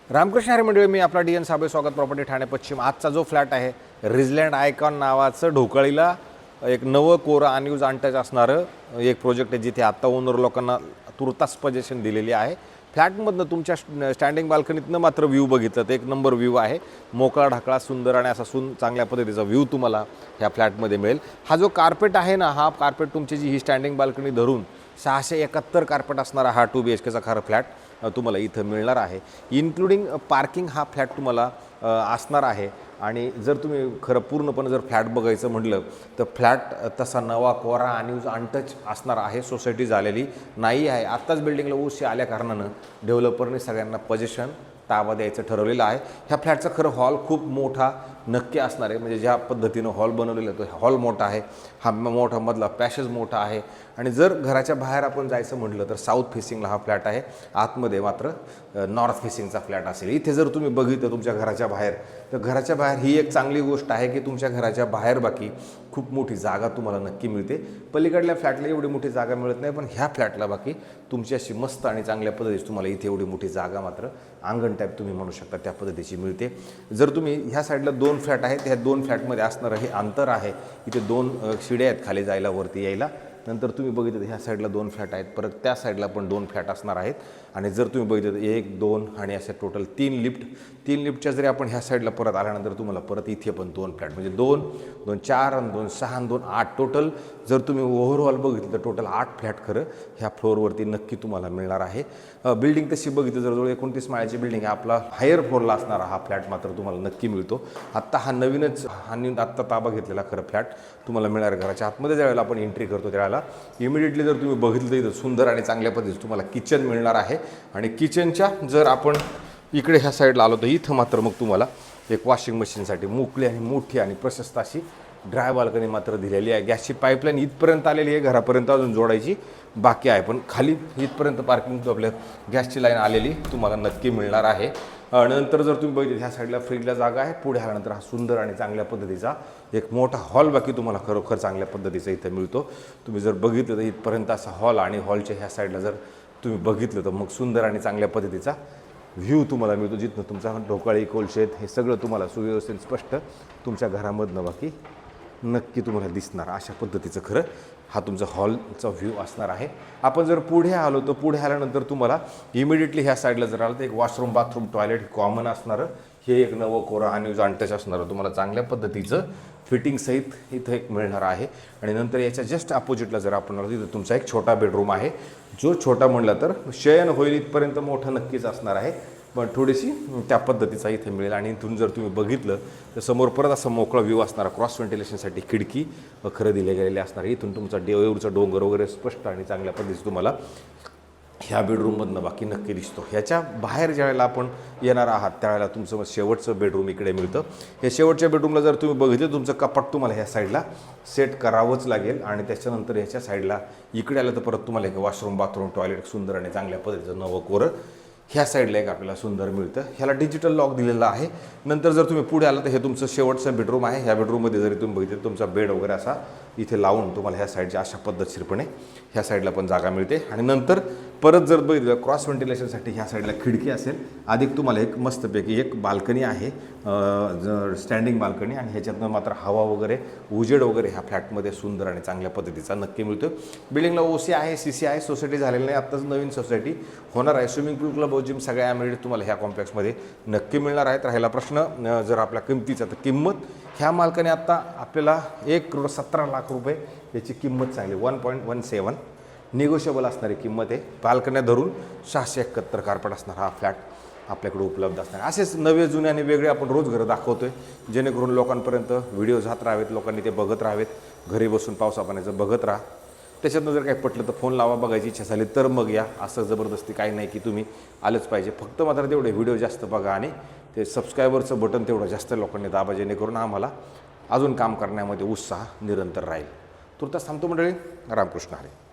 रामकृष्ण हरी मंडळी, मी आपला D N Sable, स्वागत प्रॉपर्टी ठाणे पश्चिम। आजचा जो फ्लॅट आहे रिजलँड आयकॉन नावाचं ढोकळीला एक नवं कोरं अनयूज अनटच असणारं एक प्रोजेक्ट आहे, जिथे आत्ता ओनर लोकांना तुर्तास पोझिशन दिलेली आहे। फ्लॅटमधनं तुमच्या स्टँडिंग बाल्कनीतनं मात्र व्ह्यू बघितलं तर एक नंबर व्ह्यू आहे, मोकळा ढाकळा सुंदर आणि असा चांगल्या पद्धतीचा व्ह्यू तुम्हाला ह्या फ्लॅटमध्ये मिळेल। हा जो कार्पेट आहे ना, हा कार्पेट तुमची जी ही स्टँडिंग बाल्कनी धरून 671 कार्पेट असणारा हा 2 BHKचा खरं फ्लॅट तुम्हाला इथं मिळणार आहे। इन्क्लुडिंग पार्किंग हा फ्लॅट तुम्हाला असणार आहे। आणि जर तुम्ही खरं पूर्णपणे जर फ्लॅट बघायचं म्हटलं तर फ्लॅट तसा नवा कोरा अनयूज अनटच असणार आहे, सोसायटी झालेली नाही आहे। आत्ताच बिल्डिंगला ऊस आल्या कारणानं डेव्हलपरने सगळ्यांना पोझिशन ताबा द्यायचं ठरवलेलं आहे। ह्या फ्लॅटचा खरं हॉल खूप मोठा नक्की असणार आहे, म्हणजे ज्या पद्धतीनं हॉल बनवलेला आहे तो हॉल मोठा आहे, हा मोठा मधला पॅसेज मोठा आहे। आणि जर घराच्या बाहेर आपण जायचं म्हटलं तर साऊथ फेसिंगला हा फ्लॅट आहे, आतमध्ये मात्र नॉर्थ फेसिंगचा फ्लॅट असेल। इथे जर तुम्ही बघितलं तुमच्या घराच्या बाहेर, तर घराच्या बाहेर ही एक चांगली गोष्ट आहे की तुमच्या घराच्या बाहेर बाकी खूप मोठी जागा तुम्हाला नक्की मिळते। पलीकडल्या फ्लॅटला एवढी मोठी जागा मिळत नाही, पण ह्या फ्लॅटला बाकी तुमची अशी मस्त आणि चांगल्या पद्धतीची तुम्हाला इथे एवढी मोठी जागा मात्र अंगण टाईप तुम्ही म्हणू शकता त्या पद्धतीची मिळते। जर तुम्ही ह्या साईडला 2 फ्लॅट आहेत, ह्या 2 फ्लॅटमध्ये असणारं हे अंतर आहे, इथे 2 शिड्या आहेत खाली जायला वरती यायला। नंतर तुम्ही बघितलं ह्या साईडला 2 फ्लॅट आहेत, परत त्या साईडला पण 2 फ्लॅट असणार आहेत। आणि जर तुम्ही बघितलं 1 2 आणि असे टोटल 3 लिफ्टच्या जरी आपण ह्या साईडला परत आल्यानंतर तुम्हाला परत इथे पण 2 फ्लॅट, म्हणजे 2 2 4 आणि 2 6 आणि 2 8 टोटल जर तुम्ही ओव्हरऑल बघितलं तर टोटल 8 फ्लॅट खरं ह्या फ्लोअरवरती नक्की तुम्हाला मिळणार आहे। बिल्डिंग तशी बघितलं जवळजवळ 29 माळ्याची बिल्डिंग आहे, आपला हायर फ्लोअरला असणारा हा फ्लॅट मात्र तुम्हाला नक्की मिळतो। आत्ता हा नवीनच आत्ता ताबा घेतलेला खरं फ्लॅट तुम्हाला मिळणार आहे। घराच्या आतमध्ये ज्यावेळेला आपण एंट्री करतो त्यावेळेला इमिडिएटली जर तुम्ही बघितलं तर इथं सुंदर आणि चांगल्या पद्धतीचं तुम्हाला किचन मिळणार आहे। आणि किचनच्या जर आपण इकडे ह्या साईडला आलो तर इथं मात्र मग तुम्हाला एक वॉशिंग मशीनसाठी मोकळी आणि मोठी आणि प्रशस्त अशी ड्राय बाल्कनी मात्र दिलेली आहे। गॅसची पाईपलाईन इथपर्यंत आलेली आहे, घरापर्यंत अजून जोडायची बाकी आहे, पण खाली इथपर्यंत पार्किंग आपल्या गॅसची लाईन आलेली तुम्हाला नक्की मिळणार आहे। नंतर जर तुम्ही बघितलं ह्या साईडला फ्रीजला जागा आहे, पुढे आल्यानंतर हा सुंदर आणि चांगल्या पद्धतीचा एक मोठा हॉल बाकी तुम्हाला खरोखर चांगल्या पद्धतीचा इथं मिळतो। तुम्ही जर बघितलं तर इथपर्यंत असा हॉल आणि हॉलच्या ह्या साईडला जर तुम्ही बघितलं तर मग सुंदर आणि चांगल्या पद्धतीचा व्ह्यू तुम्हाला मिळतो, जिथनं तुमचा ढोकाळी कोलशेत हे सगळं तुम्हाला सुव्यवस्थित स्पष्ट तुमच्या घरामधनं बाकी नक्की तुम्हाला दिसणार अशा पद्धतीचं खरं हा तुमचा हॉलचा व्ह्यू असणार आहे। आपण जर पुढे आलो तर पुढे आल्यानंतर तुम्हाला इमिडिएटली ह्या साईडला जर आलं तर एक वॉशरूम बाथरूम टॉयलेट कॉमन असणारं हे एक नवं कोरा अनयूज अनटच असणारं तुम्हाला चांगल्या पद्धतीचं फिटिंग सहित इथं एक मिळणार आहे। आणि नंतर याच्या जस्ट अपोजिटला जर आपण आलो तिथं तुमचा एक छोटा बेडरूम आहे, जो छोटा म्हणला तर शयन होईल इथपर्यंत मोठं नक्कीच असणार आहे, पण थोडीशी त्या पद्धतीचा इथे मिळेल। आणि इथून जर तुम्ही बघितलं तर समोर परत असा मोकळा व्ह्यू असणारा क्रॉस व्हेंटिलेशनसाठी खिडकी खरं दिले गेलेली असणार। इथून तुमचा देवयूरचा डोंगर वगैरे स्पष्ट आणि चांगल्या पद्धतीचं तुम्हाला ह्या बेडरूममधनं बाकी नक्की दिसतो। ह्याच्या बाहेर ज्यावेळेला आपण येणार आहात त्यावेळेला तुमचं शेवटचं बेडरूम इकडे मिळतं। हे शेवटच्या बेडरूमला जर तुम्ही बघितलं तुमचं कपाट तुम्हाला ह्या साईडला सेट करावंच लागेल। आणि त्याच्यानंतर ह्याच्या साईडला इकडे आलं तर परत तुम्हाला एक वॉशरूम बाथरूम टॉयलेट सुंदर आणि चांगल्या पद्धतीचं नवं कोरं ह्या साईडला एक आपल्याला सुंदर मिळतं। ह्याला डिजिटल लॉक दिलेला आहे। नंतर जर तुम्ही पुढे आलं तर हे तुमचं शेवटचं बेडरूम आहे। ह्या बेडरूममध्ये जरी तुम्ही बघितलं तुमचा बेड वगैरे असा इथे लावून तुम्हाला ह्या साईडच्या अशा पद्धतशीरपणे ह्या साईडला पण जागा मिळते। आणि नंतर परत जर बघितलं क्रॉस व्हेंटिलेशनसाठी ह्या साईडला खिडकी असेल, अधिक तुम्हाला एक मस्तपैकी एक बाल्कनी आहे स्टँडिंग बाल्कनी, आणि ह्याच्यातनं मात्र हवा वगैरे उजेड वगैरे ह्या फ्लॅटमध्ये सुंदर आणि चांगल्या पद्धतीचा नक्की मिळतो। बिल्डिंगला OC आहे, CC आहे, सोसायटी झालेली नाही, आत्ताच नवीन सोसायटी होणार आहे। स्विमिंग पूल क्लब जिम सगळ्या ॲम्युनिटी तुम्हाला ह्या कॉम्प्लेक्समध्ये नक्की मिळणार आहेत। राहिला प्रश्न जर आपल्या किमतीचा, तर किंमत ह्या मालकाने आत्ता आपल्याला 1,17 लाख रुपये याची किंमत सांगली, 1.17 निगोशिएबल असणारी किंमत आहे। बाल्कन्या धरून 671 कार्पेट असणार हा फ्लॅट आपल्याकडे उपलब्ध असणार। असेच नवे जुने आणि वेगळे आपण रोज घरं दाखवतोय, जेणेकरून लोकांपर्यंत व्हिडिओ जात राहावेत, लोकांनी ते बघत राहावेत, घरी बसून पावसा पाण्याचं बघत राहा। त्याच्यातनं जर काही पटलं तर फोन लावा, बघायची इच्छा झाली तर मग या, असं जबरदस्ती काही नाही की तुम्ही आलंच पाहिजे। फक्त मात्र तेवढे व्हिडिओ जास्त बघा आणि ते सबस्क्रायबरचं बटन तेवढं जास्त लोकांनी दाबा, जेणेकरून आम्हाला अजून काम करण्यामध्ये उत्साह निरंतर राहील। तुर्तास थांबतो मंडळी, रामकृष्ण हरी।